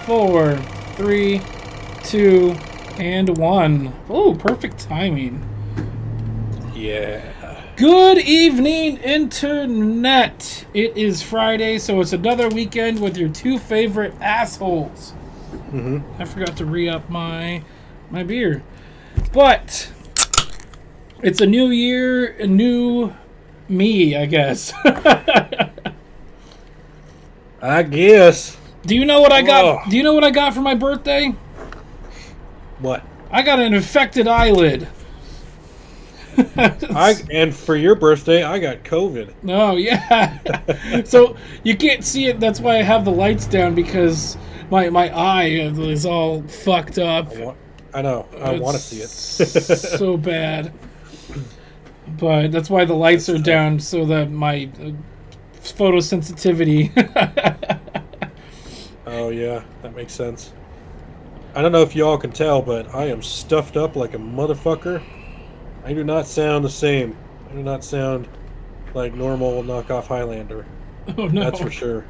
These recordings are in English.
4, 3, 2, and 1. Oh, perfect timing. Yeah. Good evening, Internet. It is Friday, so it's another weekend with your two favorite assholes. Mm-hmm. I forgot to re-up my beer. But it's a new year, a new me, I guess. I guess. Do you know what I got? Do you know what I got for my birthday? What? I got an infected eyelid. And for your birthday, I got COVID. Oh, yeah. So you can't see it. That's why I have the lights down, because my eye is all fucked up. I know. I want to see it. So bad. But that's why the lights are down, so that my photosensitivity. Oh, yeah. That makes sense. I don't know if y'all can tell, but I am stuffed up like a motherfucker. I do not sound the same. I do not sound like normal knockoff Highlander. Oh, no. That's for sure.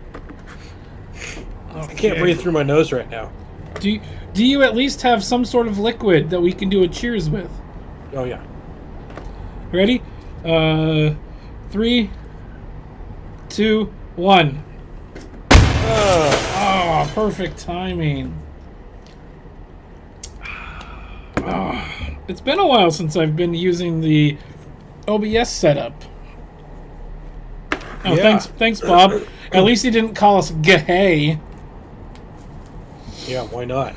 Okay. I can't breathe through my nose right now. Do you at least have some sort of liquid that we can do a cheers with? Oh, yeah. Ready? 3, 2, 1. Oh, perfect timing. Oh, it's been a while since I've been using the OBS setup. Oh, yeah. Thanks, Bob. At least he didn't call us gay. Yeah, why not?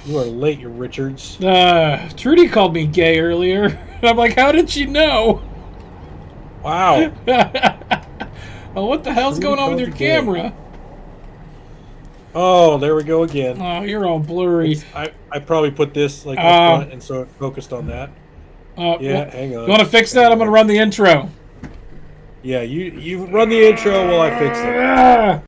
You are late, you Richards. Trudy called me gay earlier. I'm like, how did she know? Wow. Oh, what the hell's going on with your camera? Oh, there we go again. Oh, you're all blurry. I probably put this like up front, and so it focused on that. Yeah, well, hang on. You want to fix that? I'm going to run the intro. Yeah, you run the intro while I fix it.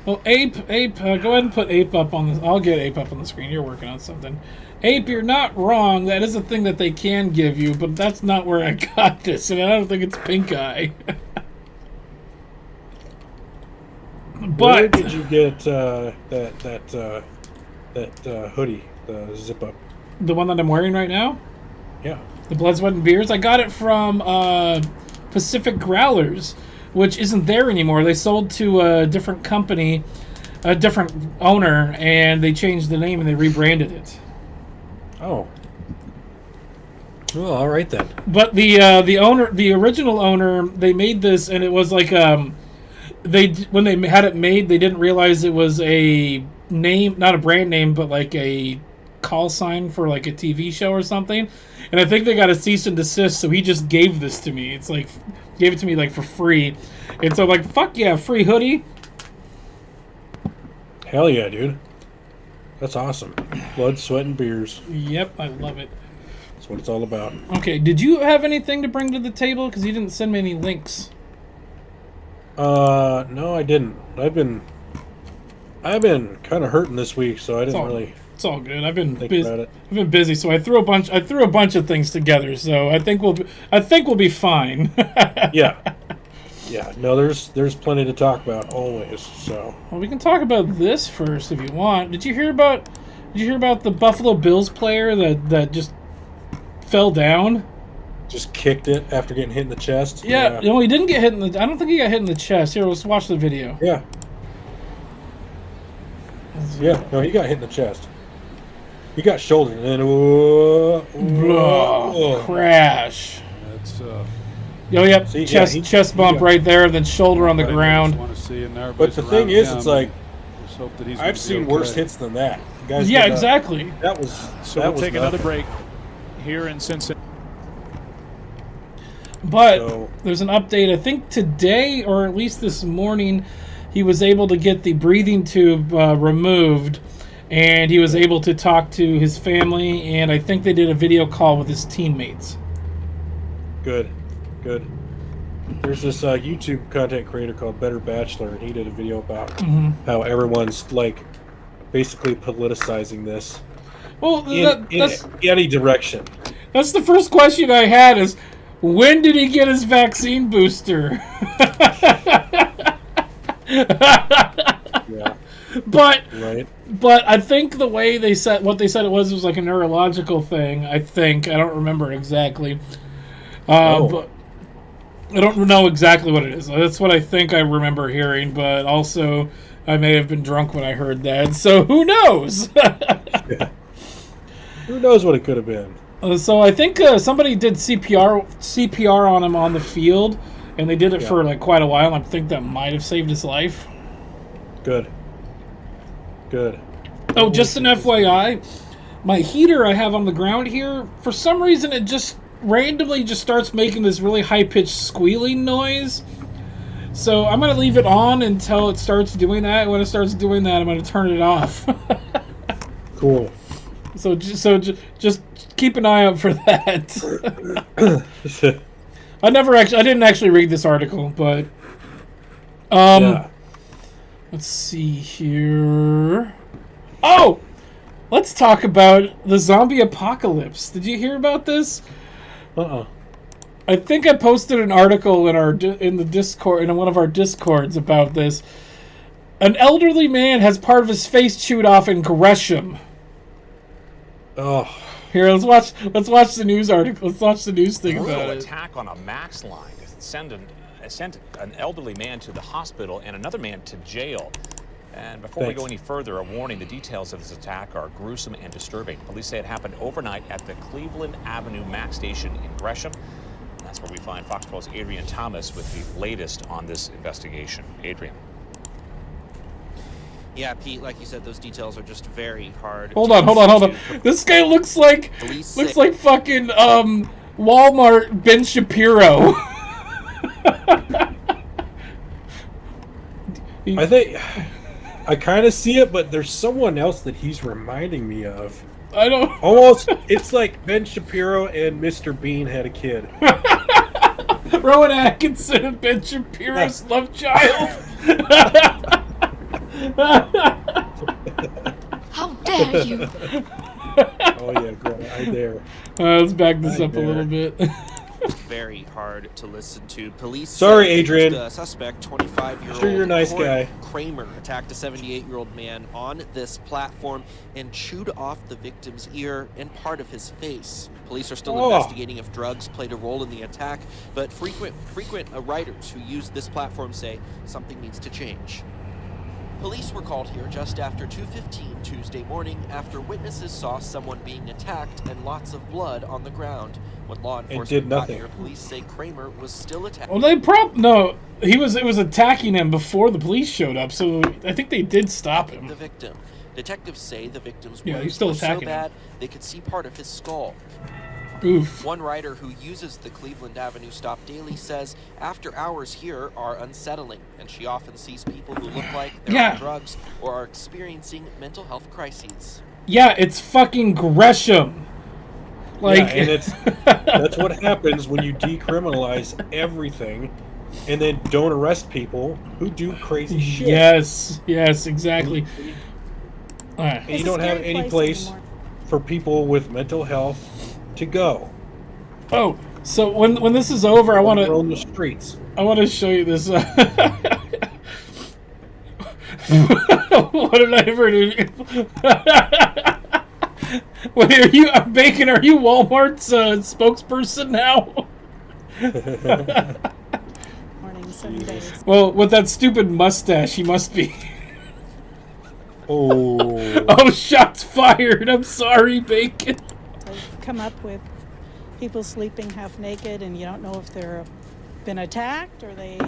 Well, Ape, go ahead and put Ape up on the. I'll get Ape up on the screen. You're working on something. Ape, you're not wrong. That is a thing that they can give you, but that's not where I got this, and I don't think it's pink eye. But where did you get that hoodie, the zip up? The one that I'm wearing right now? Yeah. The Blood, Sweat, and Beers? I got it from Pacific Growlers, which isn't there anymore. They sold to a different company, a different owner, and they changed the name and they rebranded it. Oh. Well, all right then. But the original owner, they made this, and it was like when they had it made, they didn't realize it was a name, not a brand name, but like a call sign for like a TV show or something. And I think they got a cease and desist, so he just gave this to me. It's like gave it to me like for free, and so like fuck yeah, free hoodie. Hell yeah, dude. That's awesome. Blood, sweat, and beers. Yep, I love it. That's what it's all about. Okay, did you have anything to bring to the table? Because you didn't send me any links. No, I didn't. I've been kind of hurting this week, so I didn't really. It's all good. I've been think busy. about it. I've been busy, so I threw a bunch of things together. So I think we'll be fine. Yeah. Yeah. No, there's plenty to talk about always. So. Well, we can talk about this first if you want. Did you hear about the Buffalo Bills player that just fell down? Just kicked it after getting hit in the chest. Yeah. No, he didn't get hit in the. I don't think he got hit in the chest. Here, let's watch the video. Yeah. Yeah. No, he got hit in the chest. He got shouldered and then crash. That's yep. See, chest bump right there, then shoulder on the ground. But the thing is, it's like I've seen worse hits than that. Guys, yeah, exactly. That was so. That We'll was take nothing. another break here in Cincinnati. But there's an update. I think today, or at least this morning, he was able to get the breathing tube removed, and he was able to talk to his family, and I think they did a video call with his teammates. Good. There's this YouTube content creator called Better Bachelor, and he did a video about how everyone's like basically politicizing this. Well, in any direction. That's the first question I had is, when did he get his vaccine booster? Yeah. But right. But I think the way they said what they said it was like a neurological thing. I don't remember exactly. But I don't know exactly what it is. That's what I think I remember hearing. But also, I may have been drunk when I heard that. So who knows? Yeah. Who knows what it could have been? So I think somebody did CPR on him on the field, and they did it for like quite a while. I think that might have saved his life. Good. Oh, just an FYI, my heater I have on the ground here, for some reason it just randomly just starts making this really high-pitched squealing noise. So I'm going to leave it on until it starts doing that. When it starts doing that, I'm going to turn it off. Cool. So just keep an eye out for that. I didn't actually read this article, but let's see here. Oh, let's talk about the zombie apocalypse. Did you hear about this? I think I posted an article in the Discord, in one of our Discords, about this. An elderly man has part of his face chewed off in Gresham. Oh. Here, let's watch the news article. Let's watch the news thing about it. Attack on a Max line sent an elderly man to the hospital and another man to jail. And before we go any further, a warning: the details of this attack are gruesome and disturbing. Police say it happened overnight at the Cleveland Avenue Max station in Gresham. That's where we find Fox 12's Adrian Thomas with the latest on this investigation. Adrian. Yeah, Pete, like you said, those details are just very hard. Hold on. This guy looks like fucking Walmart Ben Shapiro. I think I kind of see it, but there's someone else that he's reminding me of. I don't. Almost, it's like Ben Shapiro and Mr. Bean had a kid. Rowan Atkinson and Ben Shapiro's love child. How dare you! Oh yeah, girl, I dare. Let's back this up a little bit. Very hard to listen to. Police. Sorry, Adrian. The suspect, 25-year-old. Sure, you're a nice Corey guy. Kramer attacked a 78-year-old man on this platform and chewed off the victim's ear and part of his face. Police are still investigating if drugs played a role in the attack, but frequent riders who use this platform say something needs to change. Police were called here just after 2:15 Tuesday morning after witnesses saw someone being attacked and lots of blood on the ground. When law enforcement got here, police say Kramer was still attacked. Well, it was attacking him before the police showed up, so I think they did stop him. The victim. Detectives say the victim's he's wounds still were so attacking bad him. they could see part of his skull. Oof. One rider who uses the Cleveland Avenue stop daily says after hours here are unsettling, and she often sees people who look like they're on drugs or are experiencing mental health crises. Yeah, it's fucking Gresham. Like, and that's what happens when you decriminalize everything and then don't arrest people who do crazy shit. Yes, exactly. And you don't have any place for people with mental health to go. Oh, so when this is over, I want to roam the streets. I want to show you this. What did I ever do? Wait, are you Bacon? Are you Walmart's spokesperson now? Morning, 7 days. Well, with that stupid mustache, he must be. Oh, shots fired! I'm sorry, Bacon. I've come up with people sleeping half naked, and you don't know if they're been attacked or they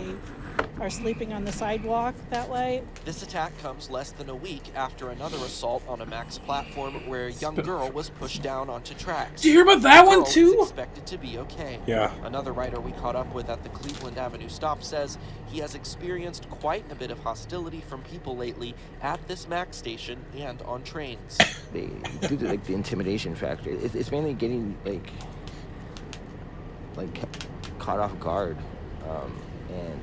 are sleeping on the sidewalk that way. This attack comes less than a week after another assault on a Max platform where a young girl was pushed down onto tracks. Did you hear about that one too? Was expected to be okay. Yeah. Another rider we caught up with at the Cleveland Avenue stop says he has experienced quite a bit of hostility from people lately at this Max station and on trains. Due to the intimidation factor, it's mainly getting caught off guard and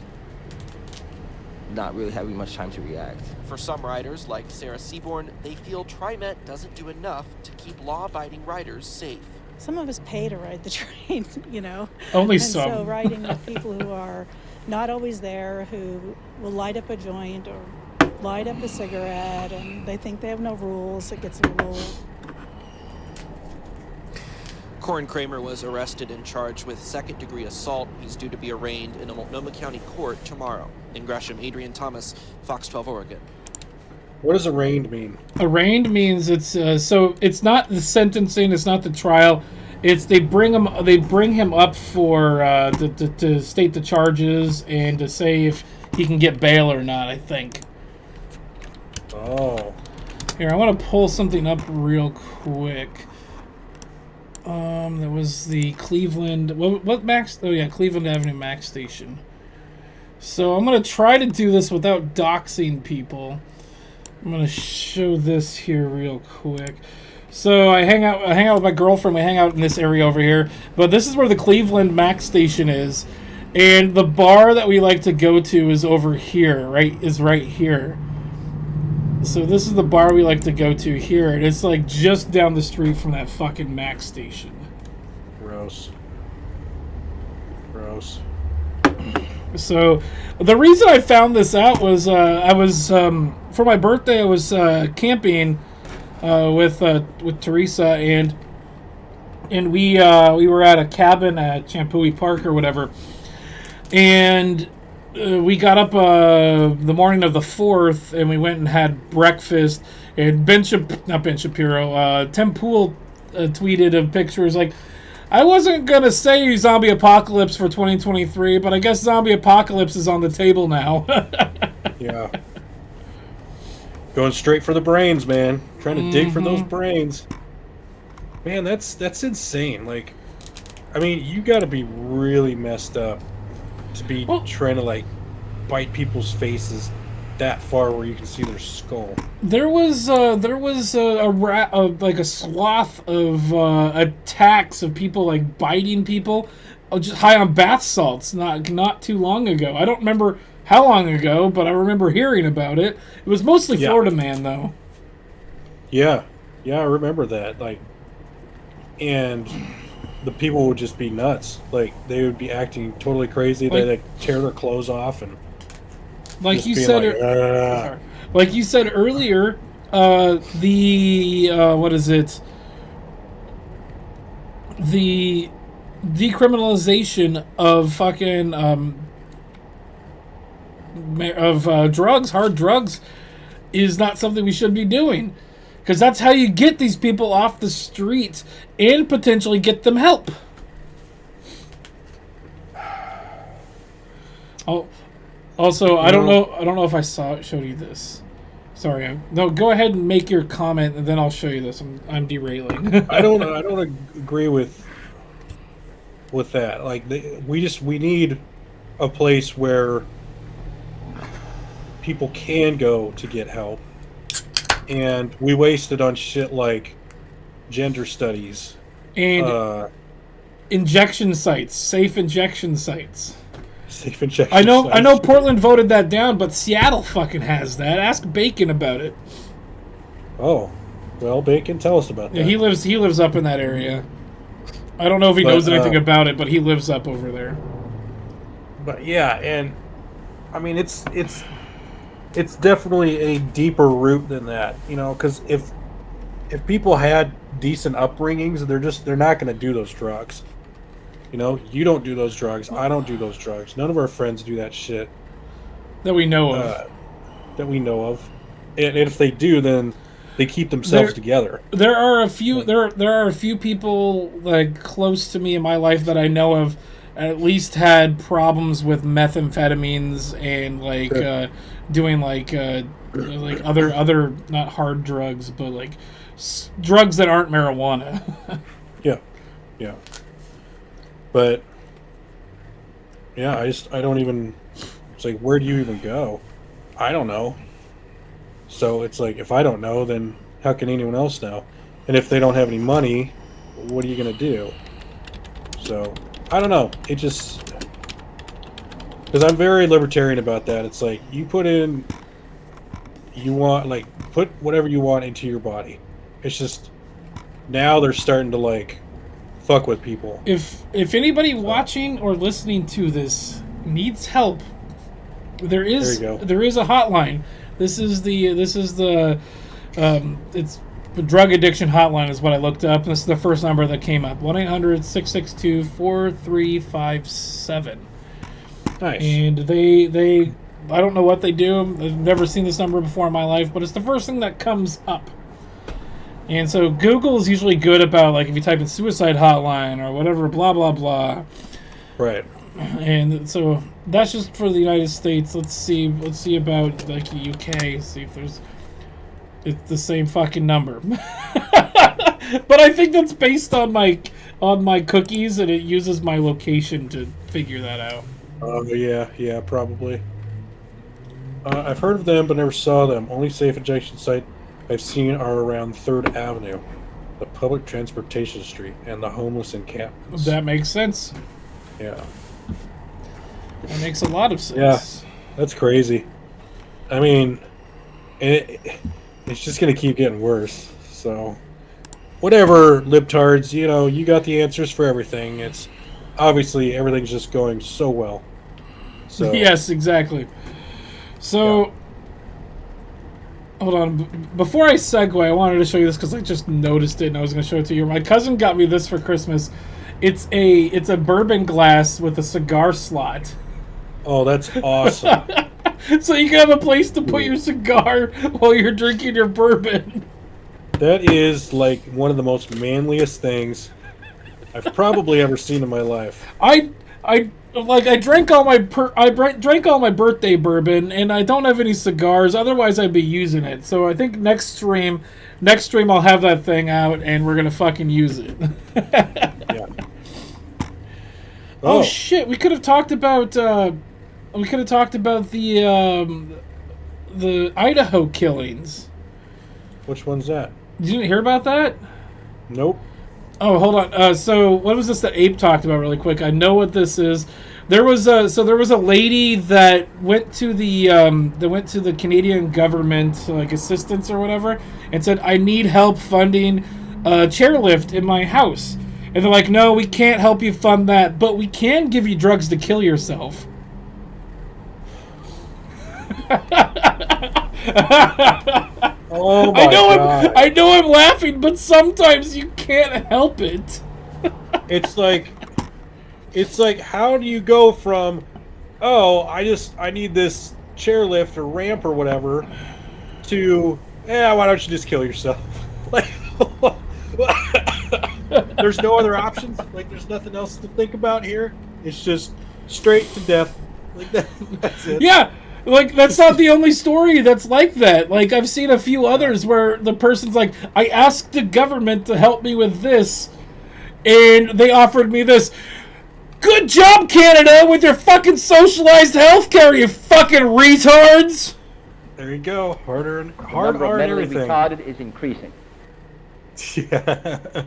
not really having much time to react. For some riders, like Sarah Seaborn, they feel TriMet doesn't do enough to keep law-abiding riders safe. Some of us pay to ride the train, you know. Only and some. So riding with people who are not always there, who will light up a joint or light up a cigarette, and they think they have no rules. It gets a little. Corey Kramer was arrested and charged with second-degree assault. He's due to be arraigned in a Multnomah County court tomorrow. In Gresham, Adrian Thomas, Fox 12 Oregon. What does arraigned mean? Arraigned means it's so it's not the sentencing, it's not the trial. It's they bring him up for to state the charges and to say if he can get bail or not. I think. Oh. Here, I want to pull something up real quick. There was the Cleveland. What Max? Oh yeah, Cleveland Avenue Max Station. So I'm gonna try to do this without doxing people. I'm gonna show this here real quick. So I hang out with my girlfriend. We hang out in this area over here. But this is where the Cleveland Max Station is, and the bar that we like to go to is over here. Is right here. So this is the bar we like to go to here, and it's like just down the street from that fucking Max Station. Gross. So the reason I found this out was I was for my birthday I was camping with Teresa and we were at a cabin at Champooey Park or whatever, and we got up the morning of the 4th and we went and had breakfast, and Tim Pool tweeted a picture. It was like, I wasn't gonna say zombie apocalypse for 2023, but I guess zombie apocalypse is on the table now. Yeah. Going straight for the brains, man. Trying to dig for those brains. Man, that's insane. Like, I mean, you got to be really messed up to be trying to like bite people's faces that far where you can see their skull. There was like a swath of attacks of people like biting people, just high on bath salts. Not too long ago. I don't remember how long ago, but I remember hearing about it. It was mostly Florida man though. Yeah, I remember that. Like, and the people would just be nuts. Like, they would be acting totally crazy. They like tear their clothes off and. Like you said, like you said earlier, the what is it? The decriminalization of fucking drugs, hard drugs, is not something we should be doing, because that's how you get these people off the streets and potentially get them help. Oh. Also, I don't know if I showed you this. Sorry. No, go ahead and make your comment, and then I'll show you this. I'm derailing. I don't agree with that. Like, we need a place where people can go to get help, and we wasted on shit like gender studies and injection sites, safe injection sites. Safe injection I know sites. Portland voted that down, but Seattle fucking has that. Ask Bacon about it. Oh, well, Bacon, tell us about that. Yeah, he lives up in that area. I don't know if he knows anything about it, but he lives up over there. But yeah, and I mean it's definitely a deeper root than that, you know, because if people had decent upbringings, they're not going to do those drugs. You know, you don't do those drugs. I don't do those drugs. None of our friends do that shit that we know of. And if they do, then they keep themselves together. There are a few. There are a few people like close to me in my life that I know of, at least had problems with methamphetamines and like doing like other not hard drugs, but like drugs that aren't marijuana. Yeah. But yeah, I don't even. It's like, where do you even go? I don't know. So it's like, if I don't know, then how can anyone else know? And if they don't have any money, what are you gonna do? So I don't know. It just, because I'm very libertarian about that. It's like, you put whatever you want into your body. It's just, now they're starting to like fuck with people. If anybody watching or listening to this needs help, there is a hotline. This is the it's the drug addiction hotline is what I looked up. This is the first number that came up. 1-800-662-4357. Nice. And they I don't know what they do. I've never seen this number before in my life, but it's the first thing that comes up. And so Google is usually good about, like, if you type in suicide hotline or whatever, blah, blah, blah. Right. And so that's just for the United States. Let's see about, like, the UK. See if it's the same fucking number. But I think that's based on my cookies, and it uses my location to figure that out. Oh, yeah, probably. I've heard of them, but never saw them. Only safe injection site I've seen are around 3rd Avenue, the public transportation street, and the homeless encampments. That makes sense. Yeah. That makes a lot of sense. Yeah, that's crazy. I mean, it's just going to keep getting worse. So, whatever, libtards, you know, you got the answers for everything. It's obviously everything's just going so well. So yes, exactly. So, hold on. Before I segue, I wanted to show you this because I just noticed it and I was going to show it to you. My cousin got me this for Christmas. It's a bourbon glass with a cigar slot. Oh, that's awesome. So you can have a place to put your cigar while you're drinking your bourbon. That is like one of the most manliest things I've probably ever seen in my life. I drank all my drank all my birthday bourbon, and I don't have any cigars. Otherwise, I'd be using it. So I think next stream I'll have that thing out, and we're gonna fucking use it. Yeah. Oh shit! We could have talked about the Idaho killings. Which one's that? Did you hear about that? Nope. Oh, hold on. So what was this that Abe talked about really quick? I know what this is. There was a lady that went to the Canadian government, like assistance or whatever, and said, I need help funding a chairlift in my house. And they're like, no, we can't help you fund that, but we can give you drugs to kill yourself. Oh my God. I know I'm laughing, but sometimes you can't help it. It's like how do you go from, oh, I need this chairlift or ramp or whatever, to, why don't you just kill yourself? Like, there's no other options. Like, there's nothing else to think about here. It's just straight to death. Like that's it. Yeah. Like, that's not the only story that's like that. Like, I've seen a few others where the person's like, I asked the government to help me with this, and they offered me this. Good job, Canada, with your fucking socialized healthcare, you fucking retards! There you go. Harder and The number of mentally everything. retarded is increasing. Yeah.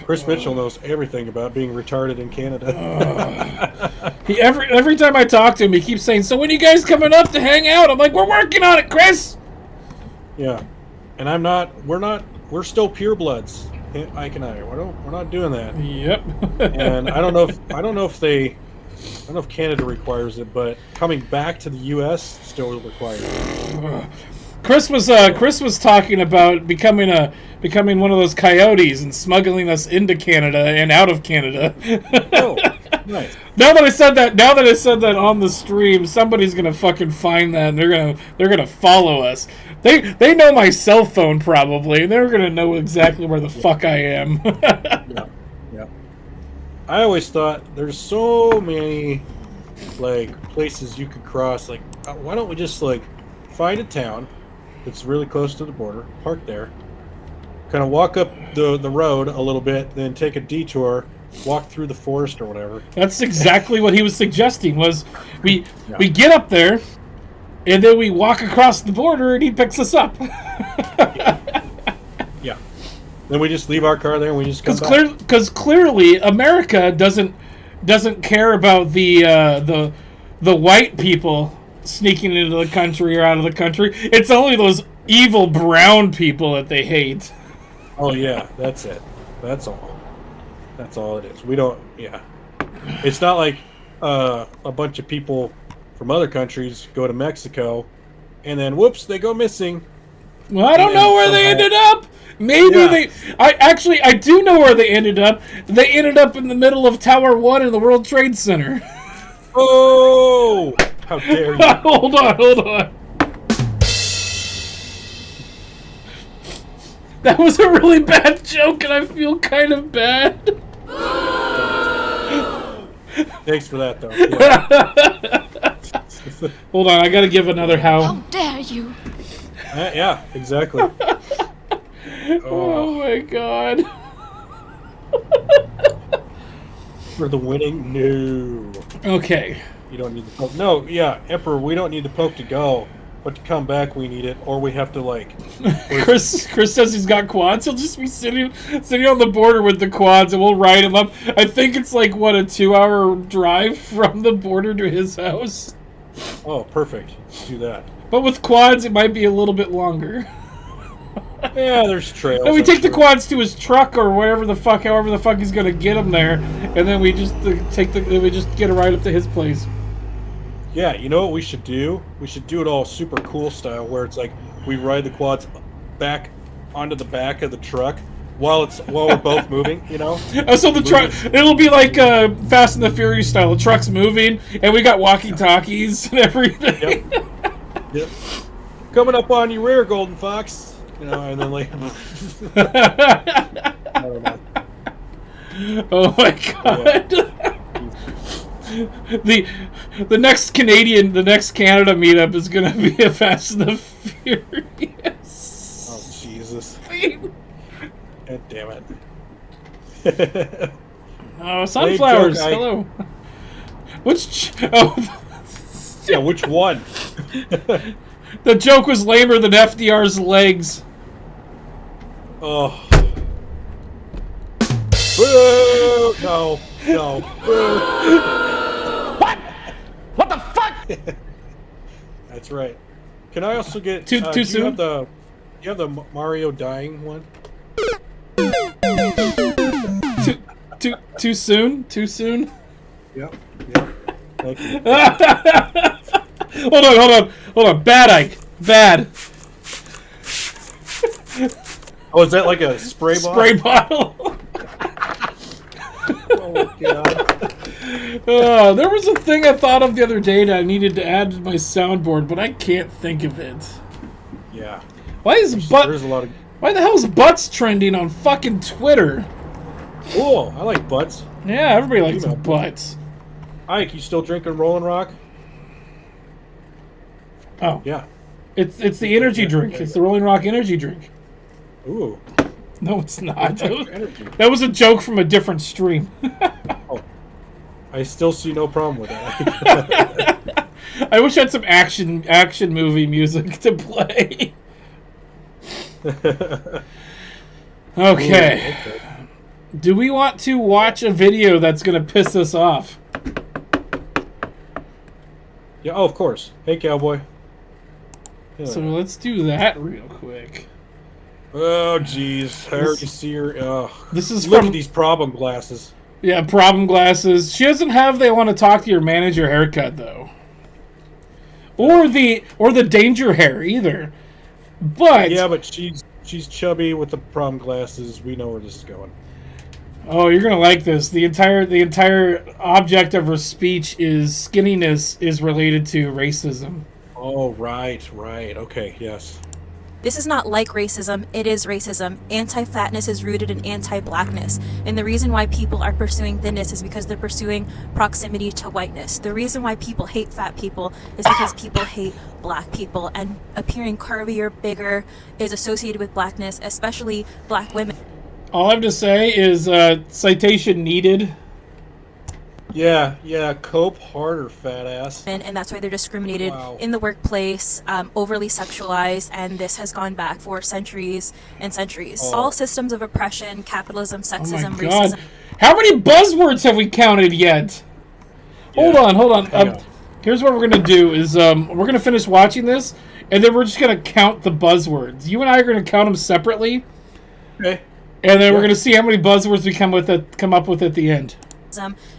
Chris Mitchell knows everything about being retarded in Canada. Every time I talk to him, he keeps saying, so when are you guys coming up to hang out? I'm like, we're working on it, Chris! Yeah. And we're still purebloods. Ike and I. We're not doing that. Yep. And I don't know if Canada requires it, but coming back to the US still requires it. Chris was talking about becoming one of those coyotes and smuggling us into Canada and out of Canada. Oh, nice. Now that I said that on the stream, somebody's gonna fucking find that and they're gonna follow us. They know my cell phone probably, and they're gonna know exactly where the fuck I am. Yeah. I always thought there's so many like places you could cross. Like, why don't we just like find a town that's really close to the border, park there, kind of walk up the road a little bit, then take a detour, walk through the forest or whatever. That's exactly what he was suggesting. Was we get up there, and then we walk across the border, and he picks us up. Yeah. Then we just leave our car there, and we just come back. Because clearly America doesn't care about the white people sneaking into the country or out of the country. It's only those evil brown people that they hate. Oh yeah, that's it. That's all. That's all it is. We don't. Yeah. It's not like a bunch of people from other countries go to Mexico, and then whoops, they go missing. Well, I don't know where they ended up. Maybe I do know where they ended up. They ended up in the middle of Tower 1 in the World Trade Center. Oh! How dare you? Hold on. That was a really bad joke, and I feel kind of bad. Thanks for that, though. Yeah. Hold on, I gotta give another How how. dare you? Yeah, exactly. Oh my god. For the winning? No. Okay. You don't need the poke. No, yeah, Emperor, we don't need the poke to go, but to come back we need it, or we have to like... Chris says he's got quads. He'll just be sitting on the border with the quads, and we'll ride him up. I think it's like, what, a 2-hour drive from the border to his house? Oh, perfect. Let's do that. But with quads, it might be a little bit longer. Yeah, there's trails. And we I'm take the sure. quads to his truck or however the fuck he's gonna get him there, and then we just get a ride up to his place. Yeah, you know what we should do? We should do it all super cool style, where it's like we ride the quads back onto the back of the truck while we're both moving. You know. So the truck, it'll be like Fast and the Furious style. The truck's moving, and we got walkie-talkies and everything. Yep. Coming up on your rear, Golden Fox. You know, and then like. I don't know. Oh my god. The next Canada meetup is gonna be a Fast and the Furious. Oh Jesus! God damn it! Oh, sunflowers. Joke, Hello. Yeah, which one? The joke was lamer than FDR's legs. Oh. Boo! No. Boo. What the fuck? That's right. Can I also get Too soon? You have the Mario dying one? Too soon? Too soon? Yep. Thank you. Hold on. Bad, Ike. Bad. Oh, is that like a spray bottle? Spray bottle. Oh my god. There was a thing I thought of the other day that I needed to add to my soundboard, but I can't think of it. Yeah. There's a lot of. Why the hell's butts trending on fucking Twitter? Cool. I like butts. Yeah, everybody likes butts. Ike, you still drinking Rolling Rock? Oh. Yeah. It's the energy drink. It's the Rolling Rock energy drink. Ooh. No, it's not. That was a joke from a different stream. Oh. I still see no problem with that. I wish I had some action movie music to play. Okay. Do we want to watch a video that's going to piss us off? Yeah, of course. Hey, cowboy. So let's do that real quick. Oh, jeez. I already see her. This is Look from at these problem glasses. Yeah, problem glasses. She doesn't have "they want to talk to your manager" haircut though, or the danger hair either. But yeah, but she's chubby with the problem glasses. We know where this is going. Oh, you're gonna like this. The entire object of her speech is skinniness is related to racism. Oh, right. Okay, yes. This is not like racism, it is racism. Anti-fatness is rooted in anti-blackness. And the reason why people are pursuing thinness is because they're pursuing proximity to whiteness. The reason why people hate fat people is because people hate black people. And appearing curvier, bigger is associated with blackness, especially black women. All I have to say is citation needed. Yeah, cope harder, fat ass. And that's why they're discriminated Wow. in the workplace, overly sexualized, and this has gone back for centuries and centuries. Oh. All systems of oppression, capitalism, Oh sexism, my god! racism. How many buzzwords have we counted yet? Yeah. Hold on. Hang on. Here's what we're gonna do: is we're gonna finish watching this, and then we're just gonna count the buzzwords. You and I are gonna count them separately, Okay. and then we're gonna see how many buzzwords we come up with at the end.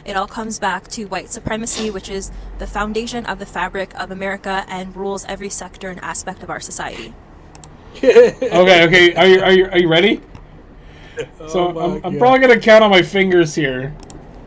It all comes back to white supremacy, which is the foundation of the fabric of America and rules every sector and aspect of our society. Okay. Are you ready? So I'm probably gonna count on my fingers here.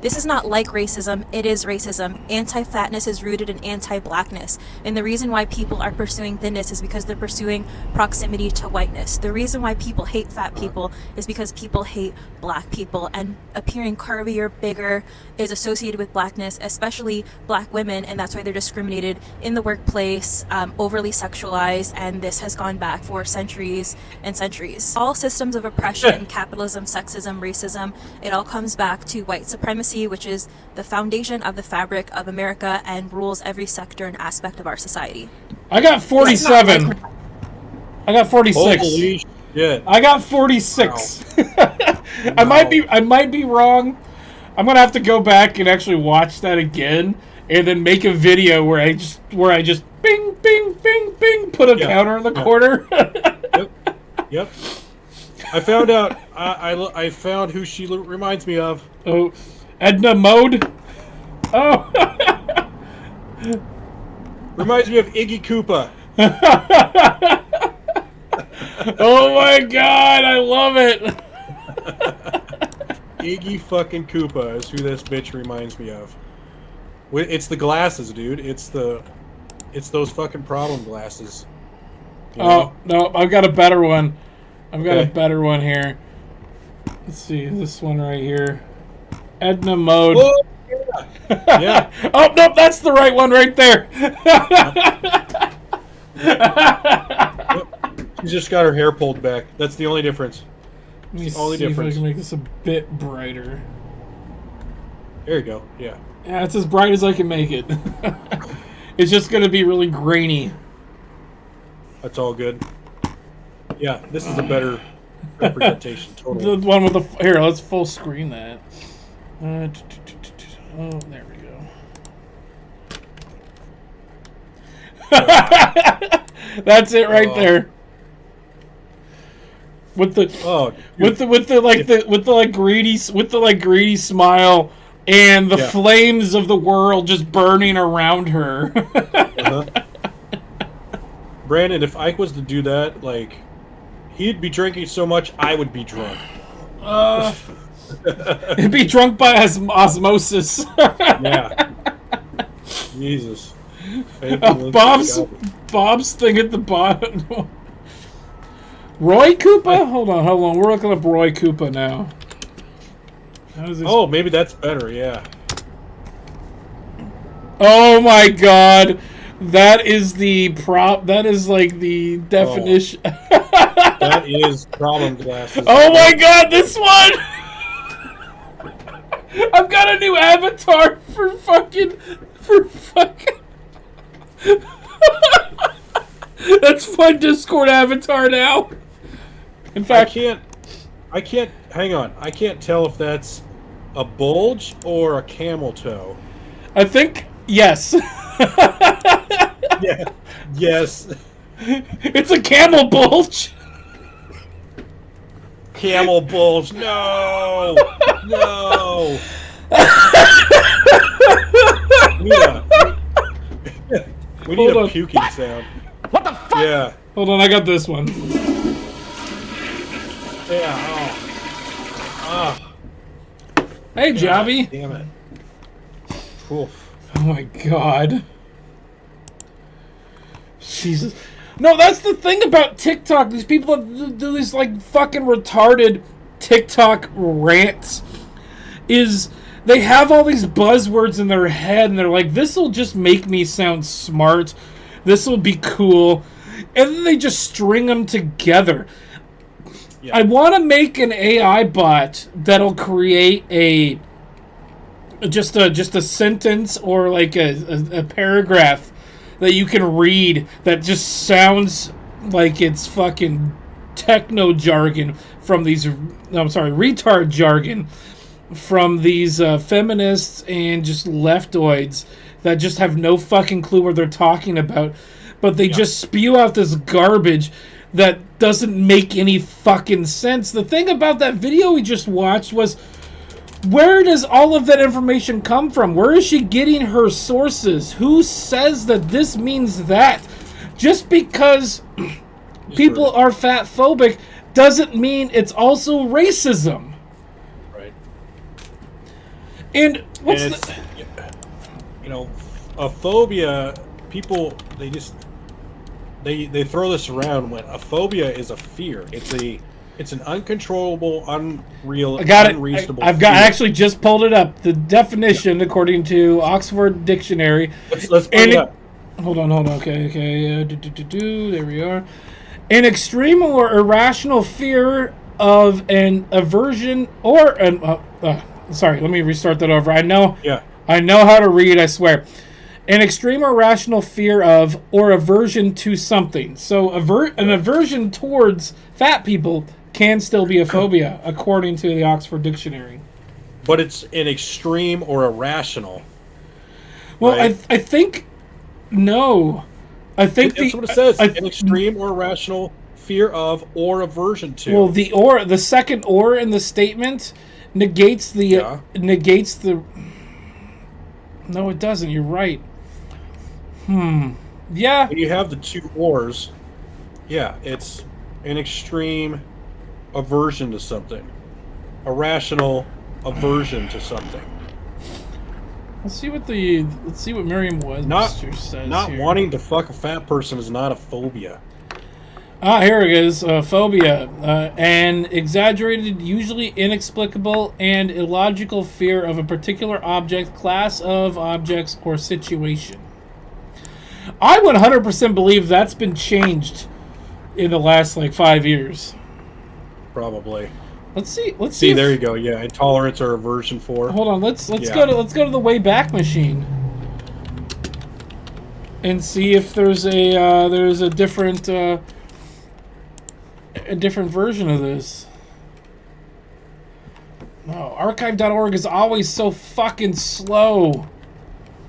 This is not like racism, it is racism. Anti-fatness is rooted in anti-blackness. And the reason why people are pursuing thinness is because they're pursuing proximity to whiteness. The reason why people hate fat people is because people hate black people. And appearing curvier, bigger is associated with blackness, especially black women. And that's why they're discriminated in the workplace, overly sexualized. And this has gone back for centuries and centuries. All systems of oppression, capitalism, sexism, racism, it all comes back to white supremacy, which is the foundation of the fabric of America and rules every sector and aspect of our society. I got 47. I got 46. Holy shit. I got 46. Wow. I might be wrong. I'm gonna have to go back and actually watch that again, and then make a video where I just bing bing bing bing put a counter in the corner. Yep. I found out. I found who she reminds me of. Oh, Edna Mode. Oh. Reminds me of Iggy Koopa. Oh my god, I love it. Iggy fucking Koopa is who this bitch reminds me of. It's the glasses, dude. It's those fucking problem glasses. You know? Oh no, I've got a better one. I've got a better one here. Let's see this one right here. Edna mode. Oh, yeah. Yeah. Oh, nope, that's the right one right there. She's just got her hair pulled back. That's the only difference. Let me It's the only see difference. if I can make this a bit brighter. There you go. Yeah. Yeah, it's as bright as I can make it. It's just going to be really grainy. That's all good. Yeah, this is a better representation. Totally. The one with the... Here, let's full screen that. Oh, there we go. That's it right there. With the greedy smile and the flames of the world just burning around her. Brandon, if Ike was to do that, like, he'd be drinking so much, I would be drunk. He'd be drunk by osmosis. Yeah. Jesus. Bob's thing at the bottom. Roy Koopa? Hold on. We're looking up Roy Koopa now. How does this... Oh, maybe that's better, yeah. Oh my god. That is the prop. That is like the definition. Oh. That is problem glasses. Oh my god, this one! I've got a new avatar for fucking... That's my Discord avatar now. In fact, I can't. Hang on. I can't tell if that's a bulge or a camel toe. I think yes. Yeah. Yes. It's a camel bulge. Camel bulge. No. No. We need a puking sound. What the fuck? Yeah. Hold on, I got this one. Yeah. Oh. Hey, Javi. Damn it. Oof. Oh my god. Jesus. No, that's the thing about TikTok. These people do these like fucking retarded TikTok rants. Is they have all these buzzwords in their head and they're like, this will just make me sound smart. This will be cool. And then they just string them together. Yeah. I want to make an AI bot that'll create just a sentence or like a paragraph that you can read that just sounds like it's fucking techno jargon from these... retard jargon from these feminists and just leftoids that just have no fucking clue what they're talking about, but they just spew out this garbage that doesn't make any fucking sense. The thing about that video we just watched was, where does all of that information come from? Where is she getting her sources? Who says that this means that? Just because people are fat phobic doesn't mean it's also racism. Right. And what's a phobia, people, they throw this around when a phobia is a fear. It's an uncontrollable, unreal, I got unreasonable it. I actually just pulled it up. The definition, according to Oxford Dictionary. Let's pull it up. Hold on. Okay. There we are. An extreme or irrational fear of an aversion or an... sorry, let me restart that over. I know how to read, I swear. An extreme or irrational fear of or aversion to something. So an aversion towards fat people can still be a phobia, according to the Oxford Dictionary. But it's an extreme or irrational. Well, right? I think... No. I think that's what it says. An extreme or irrational fear of or aversion to. Well, the second or in the statement negates the... No, it doesn't. You're right. Yeah. When you have the two ors, it's an extreme aversion to something. A rational aversion to something. Let's see what Merriam-Webster says. Not here. Wanting to fuck a fat person is not a phobia. Here it is. Phobia. An exaggerated, usually inexplicable, and illogical fear of a particular object, class of objects, or situation. I 100% believe that's been changed in the last, 5 years. Probably. Let's see. See, there you go. Yeah, intolerance or aversion for. Hold on. Let's go to the Wayback Machine and see if there's a different version of this. No, archive.org is always so fucking slow.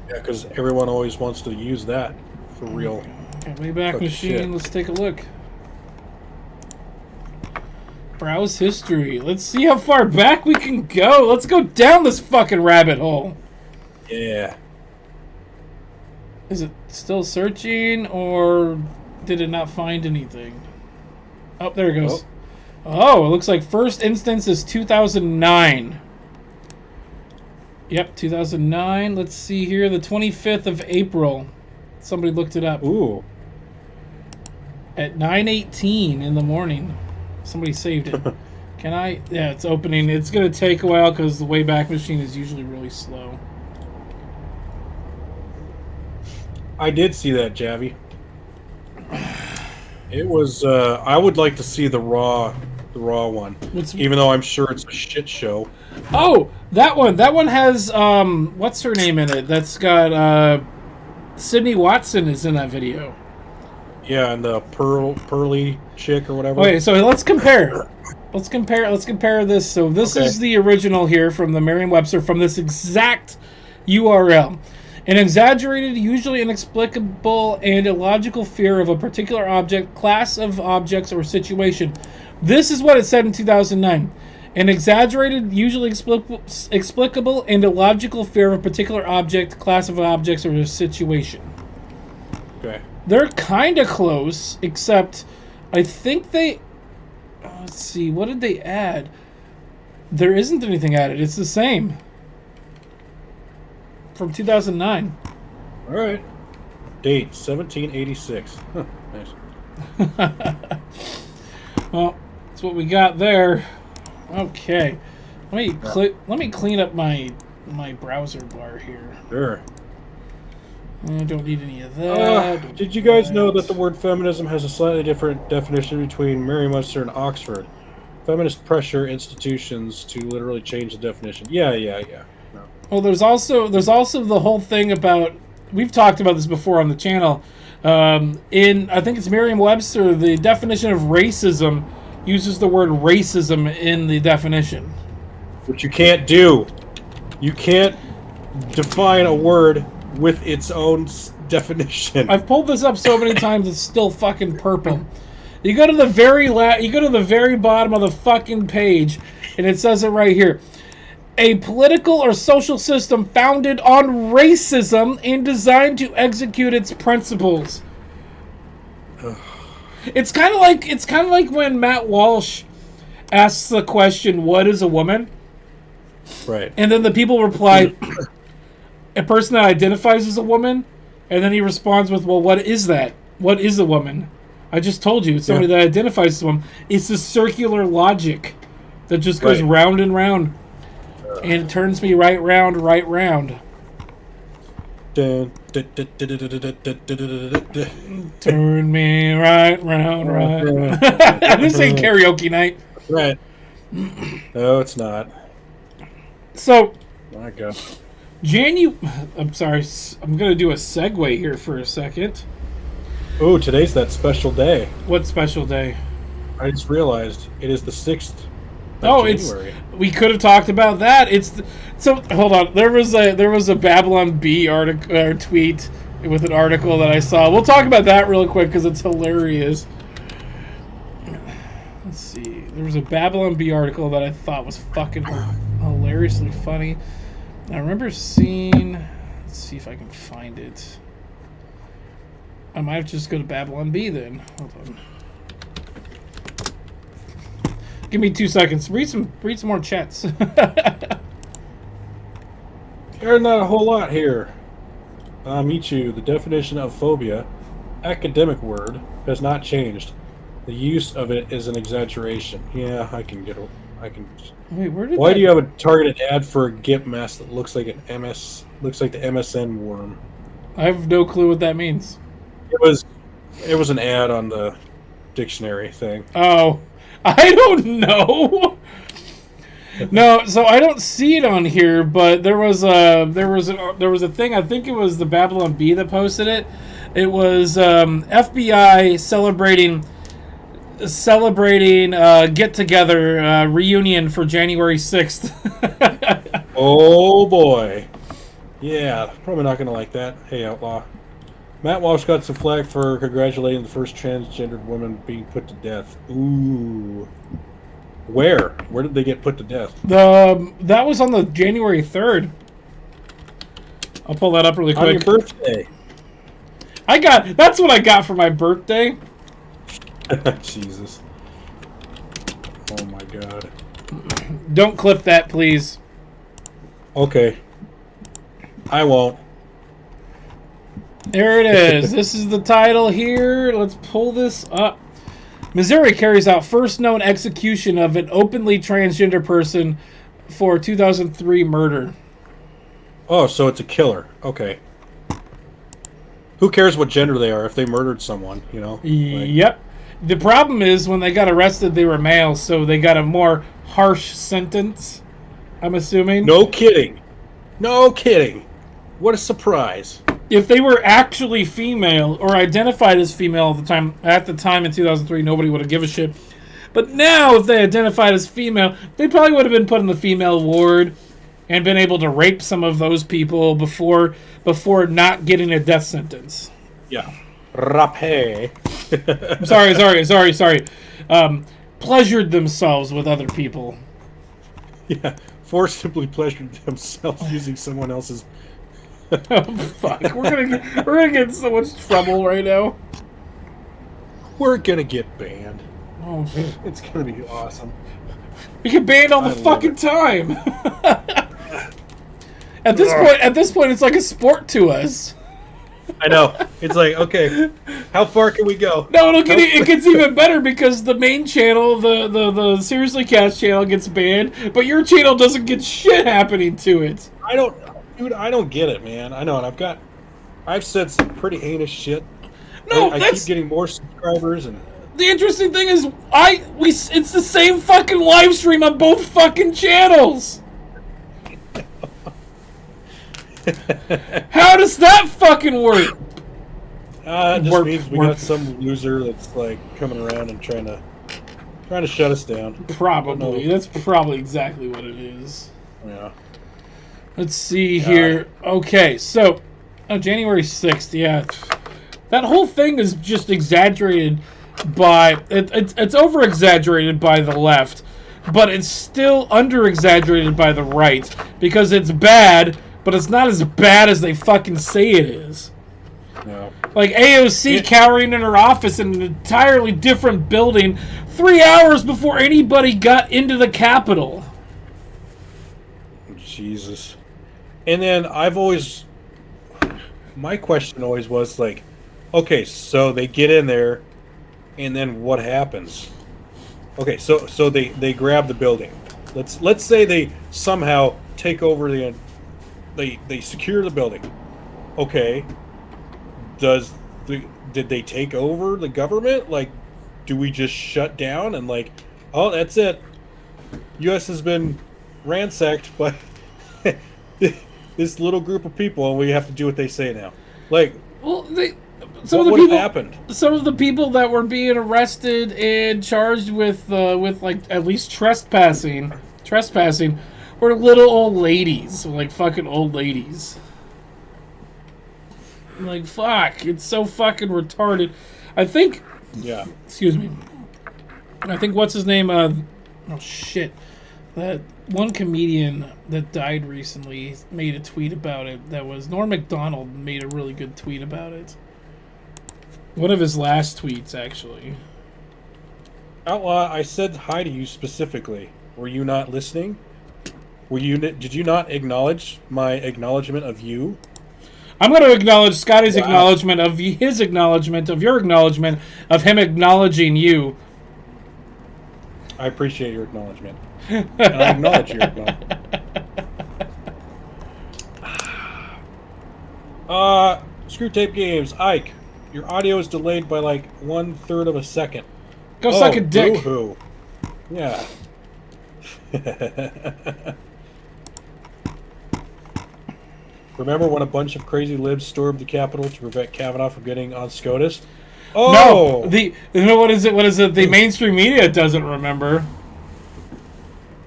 Yeah, because everyone always wants to use that for real. Okay, Wayback Machine. Shit. Let's take a look. Browse history. Let's see how far back we can go. Let's go down this fucking rabbit hole. Yeah. Is it still searching, or did it not find anything? Oh, there it goes. Oh, it looks like first instance is 2009. Yep, 2009. Let's see here. The 25th of April. Somebody looked it up. Ooh. At 9:18 in the morning. Somebody saved it. Can I? Yeah, it's opening. It's going to take a while because the Wayback Machine is usually really slow. I did see that, Javi. It was. I would like to see the raw one, even though I'm sure it's a shit show. Oh, that one. That one has what's her name in it? That's got Sydney Watson is in that video. Yeah, and the pearly chick or whatever. Okay, so let's compare. Let's compare this. So this is the original here from the Merriam-Webster from this exact URL. An exaggerated, usually inexplicable, and illogical fear of a particular object, class of objects, or situation. This is what it said in 2009. An exaggerated, usually explicable, and illogical fear of a particular object, class of objects, or situation. Okay. They're kind of close, except I think they... let's see, what did they add? There isn't anything added. It's the same. From 2009. All right. Date 1786. Huh, nice. Well, that's what we got there. Okay. Let me clean up my browser bar here. Sure. I don't need any of that. Did you guys know that the word feminism has a slightly different definition between Merriam-Webster and Oxford? Feminist pressure institutions to literally change the definition. Yeah. No. Well, there's also the whole thing about, we've talked about this before on the channel. In I think it's Merriam-Webster, the definition of racism uses the word racism in the definition. Which you can't do. You can't define a word with its own definition. I've pulled this up so many times, it's still fucking purple. You go to the very bottom of the fucking page, and it says it right here. A political or social system founded on racism and designed to execute its principles. Ugh. It's kind of like when Matt Walsh asks the question, "What is a woman?" Right. And then the people reply, "A person that identifies as a woman." And then he responds with, "Well, what is that? What is a woman?" I just told you, it's somebody that identifies as a woman. It's a circular logic that just goes round and round. And it turns me right round. Turn me right round. This ain't karaoke night. Right. No, it's not. So, My God. I'm sorry, I'm going to do a segue here for a second. Oh, today's that special day. What special day? I just realized it is the 6th Oh, January. we could have talked about that. So hold on. There was a Babylon Bee article tweet with an article that I saw. We'll talk about that real quick because it's hilarious. Let's see. There was a Babylon Bee article that I thought was fucking hilariously funny. I remember seeing. Let's see if I can find it. I might have to just go to Babylon Bee then. Hold on. Give me 2 seconds. Read some more chats. There's not a whole lot here. Michu, the definition of phobia, academic word, has not changed. The use of it is an exaggeration. Yeah, I can get. I can. Wait, where did? Why do you have a targeted ad for a GIF mask that looks like looks like the MSN worm? I have no clue what that means. It was an ad on the dictionary thing. Oh, I don't know. No, so I don't see it on here, but there was a thing. I think it was the Babylon Bee that posted it. It was FBI celebrating get together reunion for January 6th. Oh boy, yeah, probably not gonna like that. Hey, outlaw. Matt Walsh got some flack for congratulating the first transgendered woman being put to death. Ooh. Where? Where did they get put to death? That was on the January 3rd. I'll pull that up really quick. On your birthday. That's what I got for my birthday. Jesus. Oh my god. Don't clip that, please. Okay. I won't. There it is. This is the title here. Let's pull this up. Missouri carries out first known execution of an openly transgender person for 2003 murder. Oh, so it's a killer. Okay. Who cares what gender they are if they murdered someone, you know? Yep. The problem is when they got arrested, they were male, so they got a more harsh sentence, I'm assuming. No kidding. No kidding. What a surprise. If they were actually female or identified as female at the time in 2003, nobody would have given a shit. But now, if they identified as female, they probably would have been put in the female ward and been able to rape some of those people before not getting a death sentence. Yeah. Rape. Sorry. Pleasured themselves with other people. Yeah. Forcibly pleasured themselves using someone else's. Oh, fuck. We're gonna get in so much trouble right now. We're gonna get banned. Oh, it's gonna be awesome. We get banned all the fucking time. At this point, it's like a sport to us. I know. It's like, okay, how far can we go? No, it gets even better because the main channel, the Seriously Cast channel, gets banned, but your channel doesn't get shit happening to it. I don't get it, man. I know, and I've said some pretty heinous shit. No, I keep getting more subscribers, and the interesting thing is, it's the same fucking live stream on both fucking channels. How does that fucking work? It just means we got some loser that's like coming around and trying to shut us down. Probably. That's probably exactly what it is. Yeah. Let's see here. Okay, so January 6th, yeah. That whole thing is just exaggerated by it's over exaggerated by the left, but it's still under exaggerated by the right because it's bad, but it's not as bad as they fucking say it is. No. Like AOC cowering in her office in an entirely different building 3 hours before anybody got into the Capitol. Jesus. And then my question always was like, okay, so they get in there, and then what happens? Okay, so they grab the building. Let's say they somehow take over they secure the building. Okay. Did they take over the government? Like, do we just shut down and like, oh, that's it. U.S. has been ransacked by this little group of people, and we have to do what they say now. Like, well, what happened? Some of the people that were being arrested and charged with like at least trespassing were little old ladies, like fucking old ladies. Like, fuck, it's so fucking retarded. I think. Yeah. Excuse me. I think what's his name? Oh shit. That one comedian that died recently made a tweet about it. That was Norm Macdonald made a really good tweet about it. One of his last tweets, actually. Outlaw, I said hi to you specifically. Were you not listening? Did you not acknowledge my acknowledgement of you? I'm going to acknowledge Scotty's acknowledgement of his acknowledgement of your acknowledgement of him acknowledging you. I appreciate your acknowledgement. And I acknowledge your acknowledgement. Screw Tape Games. Ike, your audio is delayed by like 1/3 of a second. Go suck a dick. Boo-hoo. Yeah. Remember when a bunch of crazy libs stormed the Capitol to prevent Kavanaugh from getting on SCOTUS? Oh! No! You know what is it? What is it? The mainstream media doesn't remember.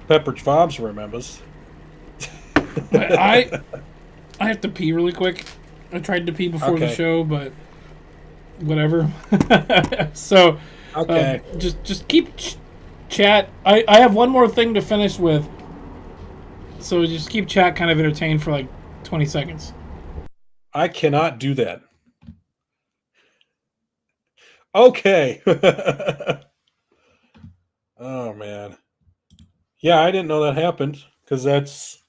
Pepperidge Farms remembers. I have to pee really quick. I tried to pee before the show, but whatever. So, okay. Just keep chat. I have one more thing to finish with. So just keep chat kind of entertained for like 20 seconds. I cannot do that. Okay. Oh, man. Yeah, I didn't know that happened because that's,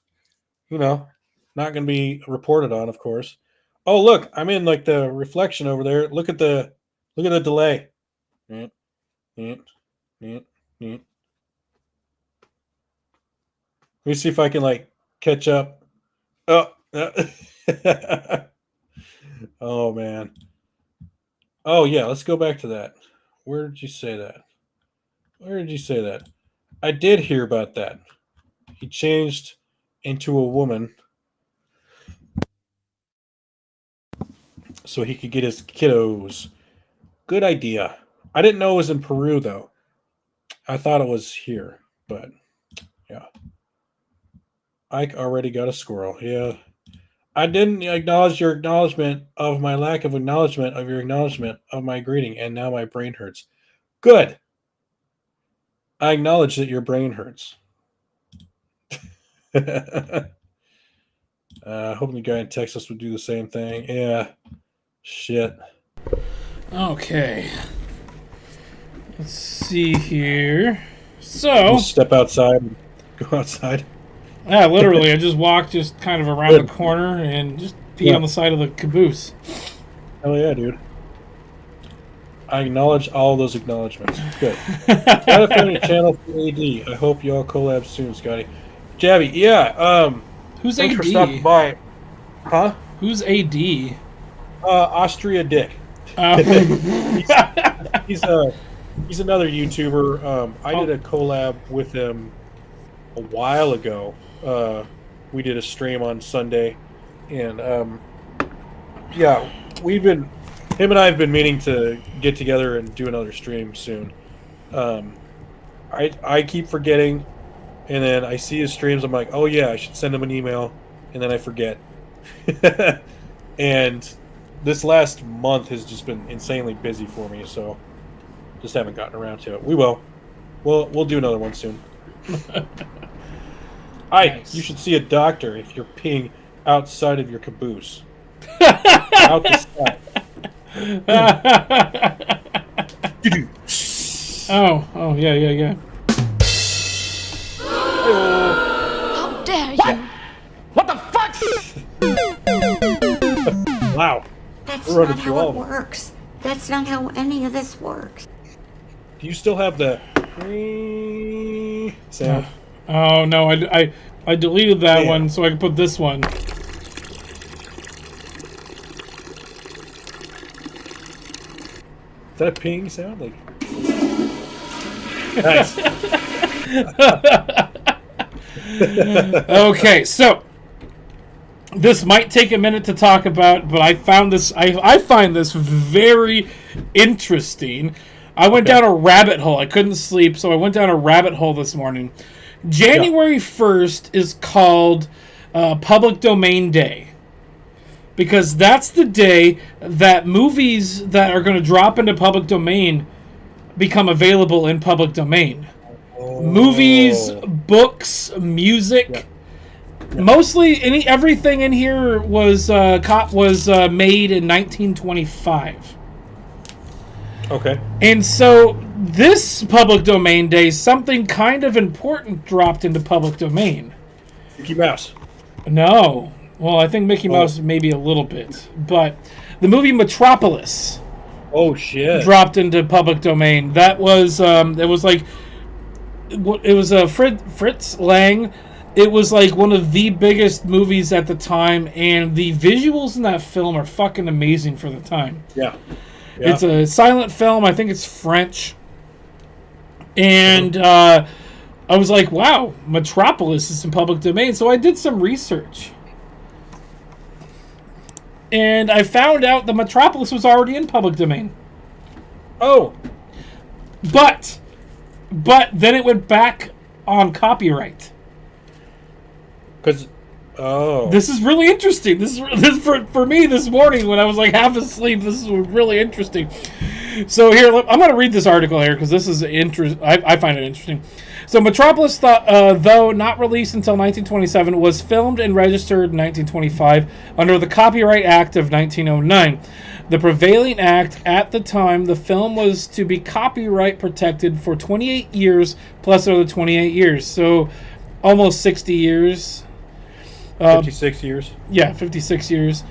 not going to be reported on, of course. Oh, look, I'm in like the reflection over there. Look at the delay. Let me see if I can like catch up. Oh, oh man. Oh yeah, let's go back to that. Where did you say that? I did hear about that. He changed into a woman so he could get his kiddos. Good idea. I didn't know it was in Peru though. I thought it was here, but yeah. Ike already got a squirrel. Yeah. I didn't acknowledge your acknowledgement of my lack of acknowledgement of your acknowledgement of my greeting, and now my brain hurts. Good. I acknowledge that your brain hurts. Hoping the guy in Texas would do the same thing. Yeah. Shit. Okay. Let's see here. So... You step outside and go outside. Yeah, literally. I just walked just kind of around the corner and just pee on the side of the caboose. Hell yeah, dude. I acknowledge all those acknowledgements. Good. Got a family channel for AD. I hope y'all collab soon, Scotty. Jabby, yeah. Who's thanks AD? for stopping by. Huh? Who's AD? Austria Dick. He's another YouTuber. I did a collab with him a while ago. We did a stream on Sunday, and yeah, him and I have been meaning to get together and do another stream soon. I keep forgetting, and then I see his streams. I'm like, oh yeah, I should send him an email, and then I forget. And this last month has just been insanely busy for me, so just haven't gotten around to it. We will. We'll do another one soon. Nice. You should see a doctor if you're peeing outside of your caboose. Out the side. Oh, yeah. How dare you? What the fuck? Wow. That's We're running not through how all it of them. works. That's not how any of this works. Do you still have the sound? Oh no, I deleted that Yeah. one so I could put this one. Is that a ping sound? Like, nice. Okay, so this might take a minute to talk about, but I found this. I find this very interesting. I went down a rabbit hole. I couldn't sleep, so I went down a rabbit hole this morning. January 1st is called Public Domain Day because that's the day that movies that are going to drop into public domain become available in public domain. Movies, books, music. Mostly, everything in here was made in 1925. Okay. And so this public domain day, something kind of important dropped into public domain. Mickey Mouse. No, Well, I think Mickey Mouse maybe a little bit, but the movie Metropolis. Oh shit! Dropped into public domain. That was it was like it was Fritz Lang. It was like one of the biggest movies at the time, and the visuals in that film are fucking amazing for the time. Yeah. It's a silent film. I think it's French. And I was like, wow, Metropolis is in public domain. So I did some research. And I found out the Metropolis was already in public domain. Oh. But then it went back on copyright. This is really interesting. This for me this morning when I was like half asleep. This is really interesting. So here, I'm going to read this article here because this is I find it interesting. So Metropolis, though not released until 1927, was filmed and registered in 1925 under the Copyright Act of 1909. The prevailing act at the time, the film was to be copyright protected for 28 years plus another 28 years. So almost 60 years. 56 years. Yeah, 56 years.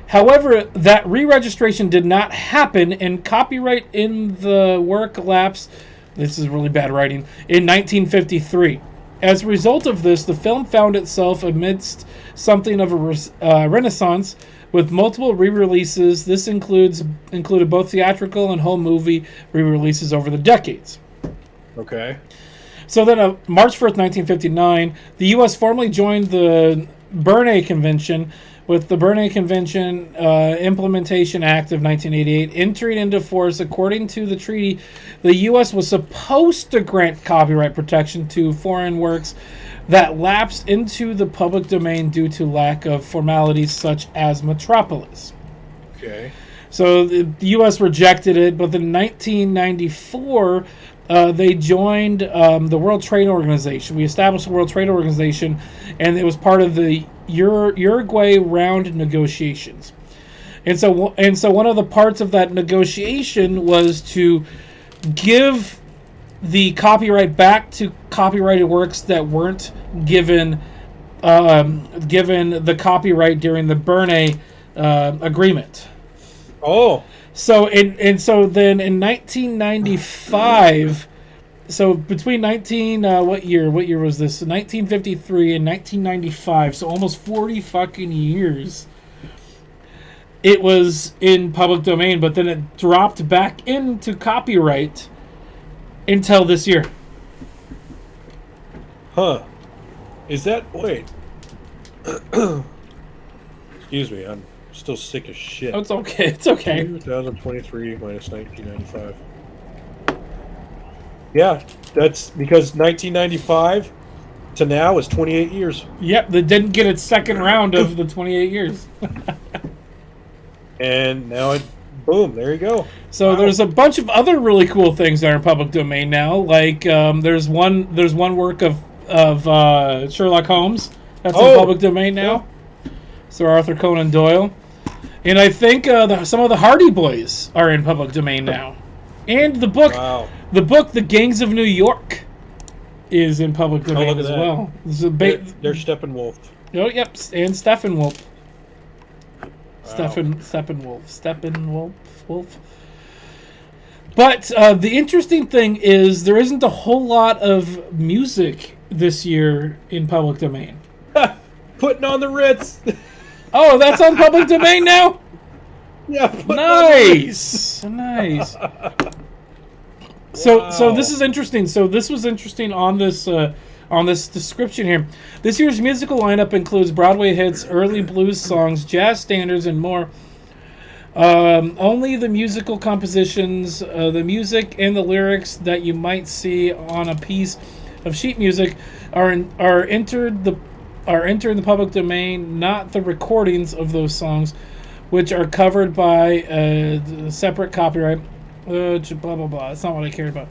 However, that re-registration did not happen, and copyright in the work lapsed. This is really bad writing. In 1953. As a result of this, the film found itself amidst something of a renaissance with multiple re-releases. This included both theatrical and home movie re-releases over the decades. Okay. So then, March 1st, 1959, the U.S. formally joined the Berne Convention, with the Berne Convention Implementation Act of 1988 entering into force. According to the treaty, the U.S. was supposed to grant copyright protection to foreign works that lapsed into the public domain due to lack of formalities such as Metropolis. Okay. So the U.S. rejected it, but in 1994, they joined the World Trade Organization. We established the World Trade Organization, and it was part of the Uruguay round negotiations. And so one of the parts of that negotiation was to give the copyright back to copyrighted works that weren't given the copyright during the Berne agreement. Oh. So then in 1995, so between what year was this? 1953 and 1995, so almost 40 fucking years. It was in public domain, but then it dropped back into copyright until this year. Huh. Is that... Wait. Excuse me, I'm still sick as shit. Oh, it's okay. It's okay. 2023 minus 1995. Yeah, that's because 1995 to now is 28 years. Yep, they didn't get its second round of the 28 years. And now boom, there you go. So wow. There's a bunch of other really cool things that are in public domain now. Like there's one work of Sherlock Holmes that's in public domain now. Yeah. Sir Arthur Conan Doyle. And I think some of the Hardy Boys are in public domain now. And the book, The Gangs of New York, is in public domain as well. They're Steppenwolf. Oh, yep, and Steppenwolf. Steppenwolf. But the interesting thing is there isn't a whole lot of music this year in public domain. Putting on the Ritz. Oh, that's on public domain now? Yeah. Nice. Nice. So this is interesting. So this was interesting on this description here. This year's musical lineup includes Broadway hits, early blues songs, jazz standards, and more. Only the musical compositions, the music and the lyrics that you might see on a piece of sheet music are entered the public domain, not the recordings of those songs, which are covered by separate copyright. Blah blah blah. That's not what I cared about.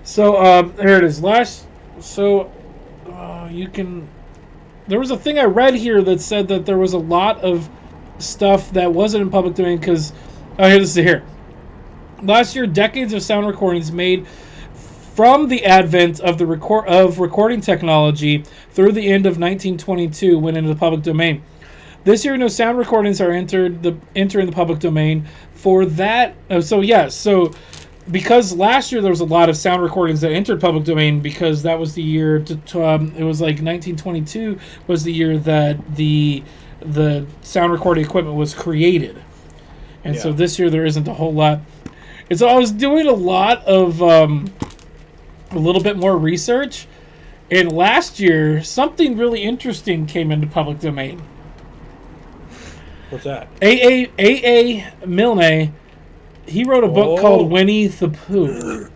So here it is. You can. There was a thing I read here that said that there was a lot of stuff that wasn't in public domain because. Oh, here this is here. Last year, decades of sound recordings made from the advent of recording technology through the end of 1922 went into the public domain. This year, no sound recordings are entering the public domain. For that, so because last year there was a lot of sound recordings that entered public domain because that was the year it was like 1922 was the year that the sound recording equipment was created, and so this year there isn't a whole lot. And so I was doing a lot of a little bit more research, and last year something really interesting came into public domain. What's that? A. Milne, he wrote a book called Winnie the Pooh.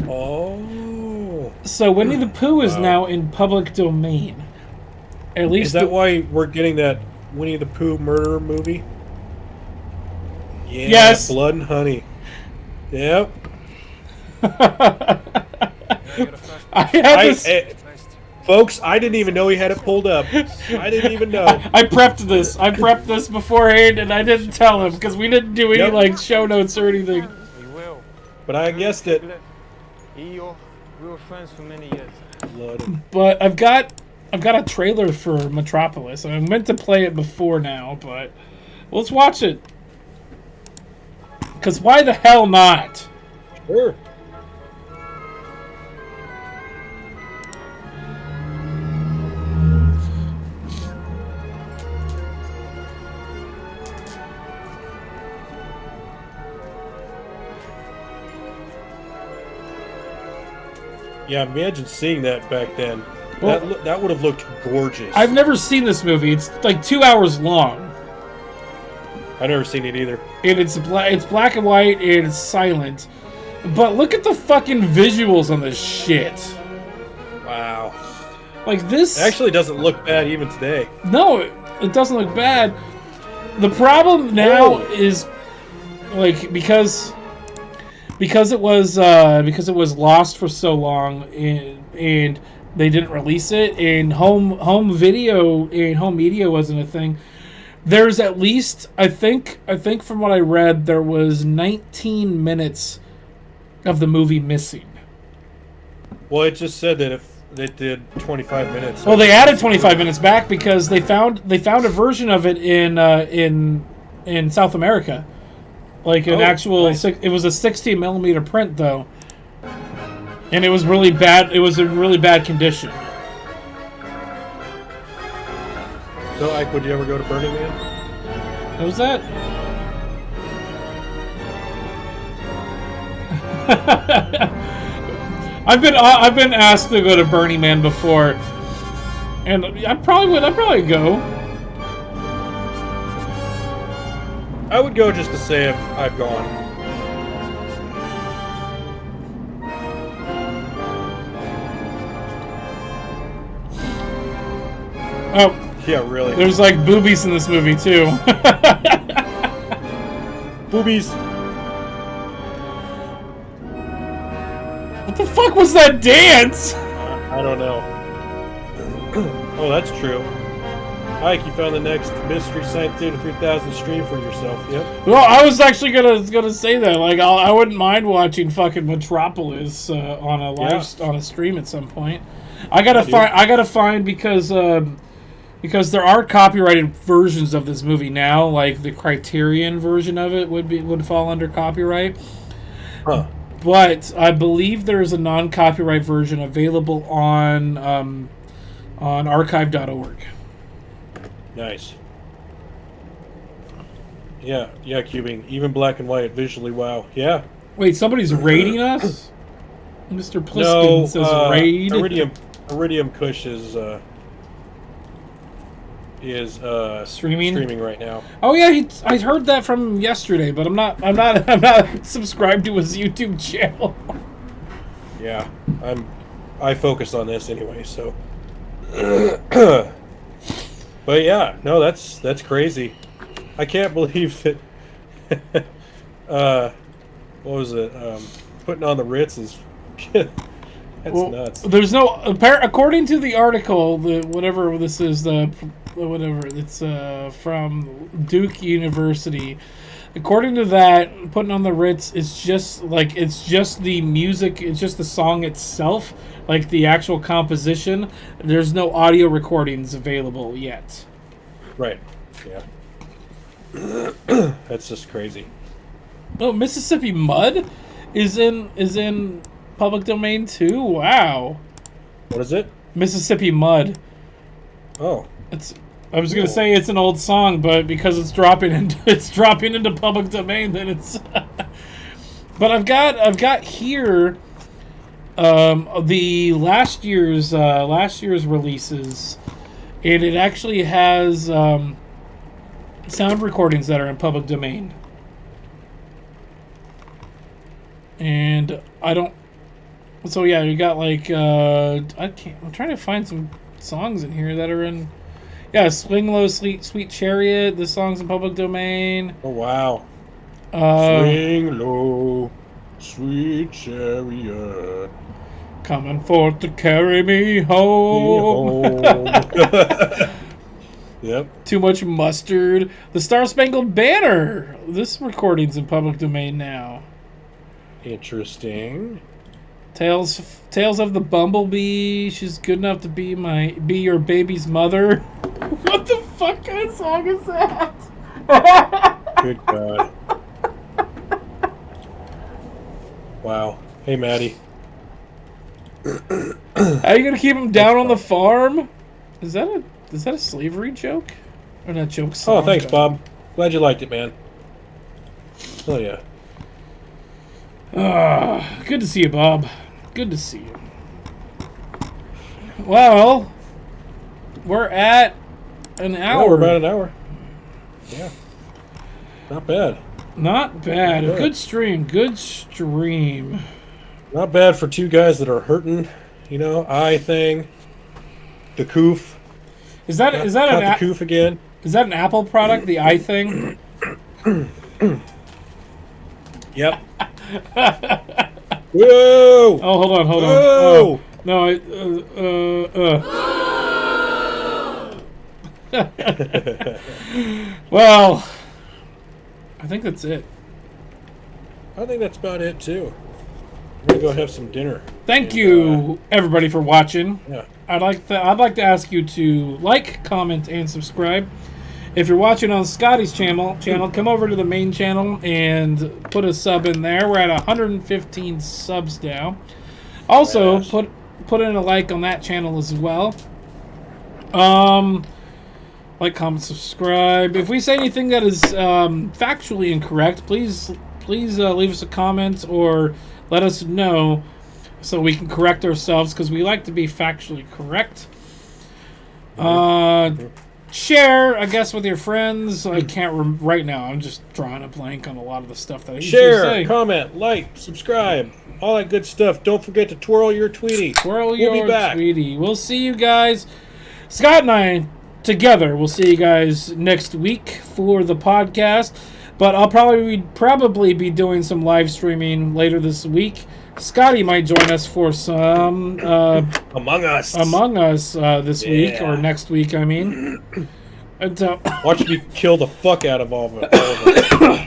Oh. So Winnie the Pooh is now in public domain. At least is that why we're getting that Winnie the Pooh murder movie? Yeah, yes. Blood and Honey. Yep. Folks, I didn't even know he had it pulled up. I didn't even know. I prepped this beforehand, and I didn't tell him because we didn't do any like show notes or anything. But I guessed it. We were friends for many years. Blood. But I've got a trailer for Metropolis. I meant to play it before now, but let's watch it. Because why the hell not? Sure. Yeah, imagine seeing that back then. Well, that would have looked gorgeous. I've never seen this movie. It's like 2 hours long. I've never seen it either. And it's black and white and it's silent. But look at the fucking visuals on this shit. Wow. Like this It actually doesn't look bad even today. No, it doesn't look bad. The problem now is like because it was lost for so long and they didn't release it and home video and home media wasn't a thing. There's at least I think from what I read there was 19 minutes of the movie missing. Well, it just said that if they did 25 minutes. Well, they added 25 minutes back because they found a version of it in South America. Like an actual, nice. It was a 16 millimeter print though, and it was really bad. It was a really bad condition. So, Ike, would you ever go to Burning Man? What was that? I've been asked to go to Burning Man before, and I'd probably go. I would go just to say I've gone. Oh. Yeah, really. There's like boobies in this movie too. Boobies. What the fuck was that dance? I don't know. Oh, that's true. Ike, you found the next Mystery Science Theater 3000 stream for yourself. Yep. Well, I was actually gonna say that. Like, I wouldn't mind watching fucking Metropolis on a on a stream at some point. I gotta find because there are copyrighted versions of this movie now. Like the Criterion version of it would fall under copyright. Huh. But I believe there's a non-copyright version available on archive.org. Nice. Yeah, Cubing. Even black and white, visually, wow. Yeah. Wait, somebody's raiding us? Mr. Pliskin says raid. Iridium Kush is streaming right now. Oh yeah, I heard that from him yesterday, but I'm not subscribed to his YouTube channel. Yeah, I focus on this anyway, so. But yeah, no, that's crazy. I can't believe that. What was it? Putting on the Ritz is. That's nuts. There's no according to the article, whatever this is, it's from Duke University. According to that, putting on the Ritz is just the music, it's just the song itself, like the actual composition. There's no audio recordings available yet. Right. Yeah. That's just crazy. Oh, Mississippi Mud is in public domain too. Wow. What is it? Mississippi Mud. Oh. I was gonna say it's an old song, but because it's dropping into public domain, then it's. But I've got here the last year's releases, and it actually has sound recordings that are in public domain. And I don't. So yeah, you got like I'm trying to find some songs in here that are in. Yeah, Swing Low, Sweet Chariot. This song's in public domain. Oh wow. Swing low, sweet chariot, coming forth to carry me home. Yep. Too Much Mustard. The Star Spangled Banner. This recording's in public domain now. Interesting. Tales of the Bumblebee. She's good enough to be your baby's mother. What the fuck kind of song is that? Good God. Wow. Hey, Maddie. How are you gonna keep him down on the farm? Is that a slavery joke? Or not joke song? Oh, thanks, Bob. Glad you liked it, man. Oh yeah. Good to see you, Bob. Good to see you. Well, we're at an hour. Oh, we're about an hour. Yeah. Not bad. Not bad. Not A bad. good stream. Good stream. Not bad for two guys that are hurting. You know, eye thing. The coof. Is that Got an the coof again? Is that an Apple product? The eye thing. Yep. Whoa! Oh, hold on. Whoa! Oh, no, well, I think that's it. I think that's about it too. We're gonna go have some dinner. Thank you, everybody, for watching. Yeah. I'd like to ask you to like, comment, and subscribe. If you're watching on Scotty's channel, come over to the main channel and put a sub in there. We're at 115 subs now. Also, Yes. put in a like on that channel as well. Like, comment, subscribe. If we say anything that is factually incorrect, please leave us a comment or let us know so we can correct ourselves, because we like to be factually correct. Share, I guess, with your friends. I can't right now. I'm just drawing a blank on a lot of the stuff that I usually Share, say. comment, like, subscribe, all that good stuff. Don't forget to twirl your Tweety. We'll be back. Tweety. We'll see you guys. Scott and I together. We'll see you guys next week for the podcast. But I'll probably be doing some live streaming later this week. Scotty might join us for some Among Us this week, or next week, I mean. And, watch me kill the fuck out of all of it.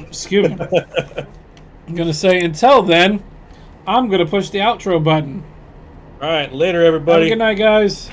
Excuse me. I'm going to say, until then, I'm going to push the outro button. All right, later, everybody. Have a good night, guys.